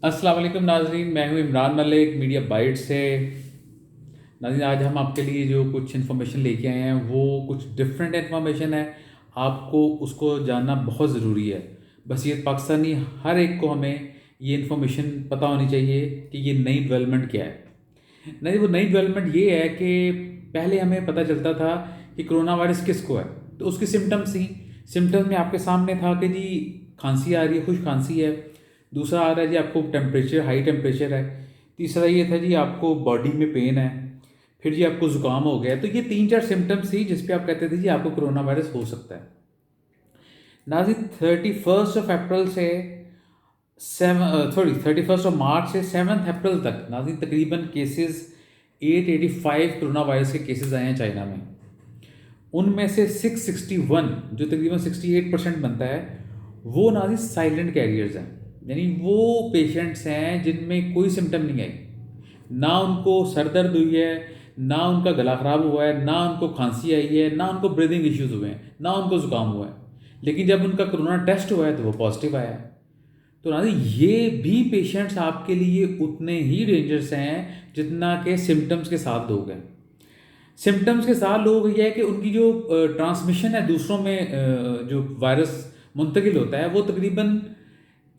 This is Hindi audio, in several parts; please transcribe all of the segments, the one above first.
अस्सलाम वालेकुम नाजरीन, मैं हूं इमरान मलिक मीडिया बाइट से। नाजरीन, आज हम आपके लिए जो कुछ इन्फॉर्मेशन लेके आए हैं वो कुछ डिफरेंट इन्फॉर्मेशन है। आपको उसको जानना बहुत ज़रूरी है। बस ये पाकिस्तानी हर एक को हमें ये इन्फॉर्मेशन पता होनी चाहिए कि ये नई डेवलपमेंट क्या है। नहीं, वो नई डेवलपमेंट ये है कि पहले हमें पता चलता था कि कोरोना वायरस किसको है, तो उसकी सिम्टम्स थी। सिम्टम्स में आपके सामने था कि जी खांसी आ रही है, खुश खांसी है। दूसरा आ रहा है जी आपको टेम्परेचर, हाई टेम्परेचर है। तीसरा ये था जी आपको बॉडी में पेन है। फिर जी आपको ज़ुकाम हो गया। तो ये 3-4 सिम्टम्स थी जिस पे आप कहते थे जी आपको कोरोना वायरस हो सकता है। नाज़रीन, 31 अप्रैल से 31 मार्च से 7 अप्रैल तक नाज़रीन तकरीबन केसेस 885 कोरोना वायरस के केसेस आए हैं चाइना में। उनमें से 661 जो तकरीबन 68% बनता है वो नाज़रीन साइलेंट कैरियर्स हैं। यानी वो पेशेंट्स हैं जिनमें कोई सिम्टम नहीं आई, ना उनको सर दर्द हुई है, ना उनका गला ख़राब हुआ है, ना उनको खांसी आई है, ना उनको ब्रीदिंग इश्यूज़ हुए हैं, ना उनको ज़ुकाम हुआ है। लेकिन जब उनका कोरोना टेस्ट हुआ है तो वो पॉजिटिव आया है। तो नाज़रीन, ये भी पेशेंट्स आपके लिए उतने ही डेंजरस हैं जितना के सिम्टम्स के साथ लोग हैं। सिम्टम्स के साथ लोग ये है कि उनकी जो ट्रांसमिशन है दूसरों में, जो वायरस मुंतकिल होता है वो तकरीबन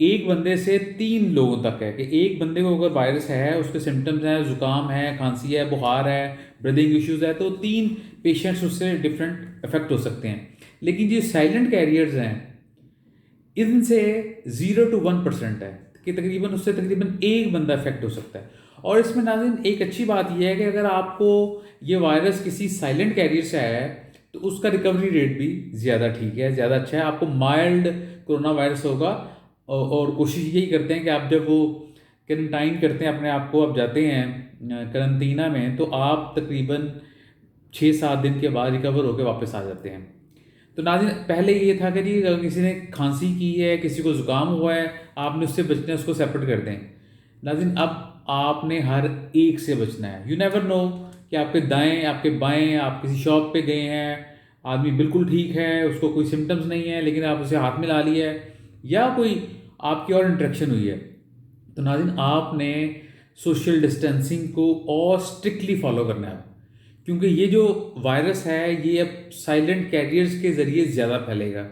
एक बंदे से 3 लोगों तक है। कि एक बंदे को अगर वायरस है, उसके सिम्टम्स हैं, ज़ुकाम है, खांसी है, बुखार है, ब्रीदिंग इश्यूज़ है, तो 3 पेशेंट्स उससे डिफरेंट इफेक्ट हो सकते हैं। लेकिन जो साइलेंट कैरियर्स हैं इनसे 0 to 1% है कि तकरीबन उससे तकरीबन एक बंदा इफेक्ट हो सकता है। और इसमें नाज़रीन एक अच्छी बात यह है कि अगर आपको ये वायरस किसी साइलेंट कैरियर से आया है तो उसका रिकवरी रेट भी ज़्यादा ठीक है, ज़्यादा अच्छा है। आपको माइल्ड कोरोना वायरस होगा। और कोशिश यही करते हैं कि आप जब वो क्वारंटाइन करते हैं अपने आप को, आप जाते हैं करंटीना में, तो आप तकरीबन 6-7 दिन के बाद रिकवर होकर वापस आ जाते हैं। तो नाज़रीन, पहले ये था कि जी अगर किसी ने खांसी की है, किसी को ज़ुकाम हुआ है, आपने उससे बचना है, उसको सेपरेट कर दें। नाज़रीन, अब आपने हर एक से बचना है। यू नेवर नो कि आपके दाएं, आपके बाएं, आप किसी शॉप पे गए हैं, आदमी बिल्कुल ठीक है, उसको कोई सिम्टम्स नहीं है, लेकिन आप उसे हाथ में ला लिया है, या कोई आपकी और इंटरेक्शन हुई है। तो नाज़रीन, आपने सोशल डिस्टेंसिंग को और स्ट्रिक्टली फॉलो करना है, क्योंकि ये जो वायरस है ये अब साइलेंट कैरियर्स के ज़रिए ज़्यादा फैलेगा।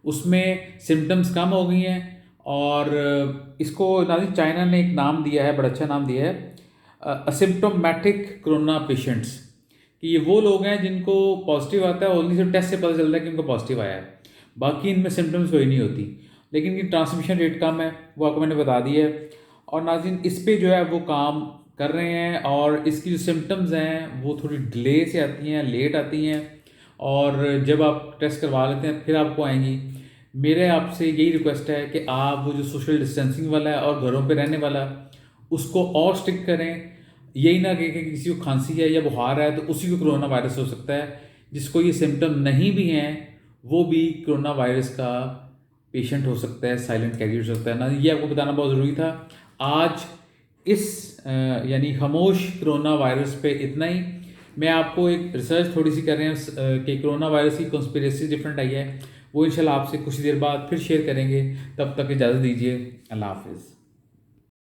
उसमें सिम्टम्स कम हो गई हैं। और इसको नाज़रीन चाइना ने एक नाम दिया है, बड़ा अच्छा नाम दिया है, असिम्प्टोमेटिक कोरोना पेशेंट्स। कि ये वो लोग हैं जिनको पॉजिटिव आता है, ओनली सिर्फ टेस्ट से पता चलता है कि उनको पॉजिटिव आया है, बाकी इनमें सिम्टम्स कोई नहीं होती। लेकिन इनकी ट्रांसमिशन रेट कम है, वो आपको मैंने बता दी है। और नाज़रीन, इस पे जो है वो काम कर रहे हैं। और इसकी जो सिम्टम्स हैं वो थोड़ी डिले से आती हैं, लेट आती हैं, और जब आप टेस्ट करवा लेते हैं फिर आपको आएंगी। मेरे आपसे यही रिक्वेस्ट है कि आप वो जो सोशल डिस्टेंसिंग वाला है और घरों पे रहने वाला, उसको और स्ट्रिक्ट करें। यही ना कि किसी को खांसी है या बुखार है तो उसी को कोरोना वायरस हो सकता है, जिसको ये सिम्टम नहीं भी हैं वो भी कोरोना वायरस का पेशेंट हो सकता है, साइलेंट कैरियर हो सकता है ना। ये आपको बताना बहुत ज़रूरी था। आज इस यानी खामोश कोरोना वायरस पे इतना ही। मैं आपको एक रिसर्च थोड़ी सी कर रहे हैं कि कोरोना वायरस की कॉन्स्पिरेसी डिफरेंट आई है, वो इंशाल्लाह आपसे कुछ देर बाद फिर शेयर करेंगे। तब तक इजाज़त दीजिए। अल्लाह हाफिज़।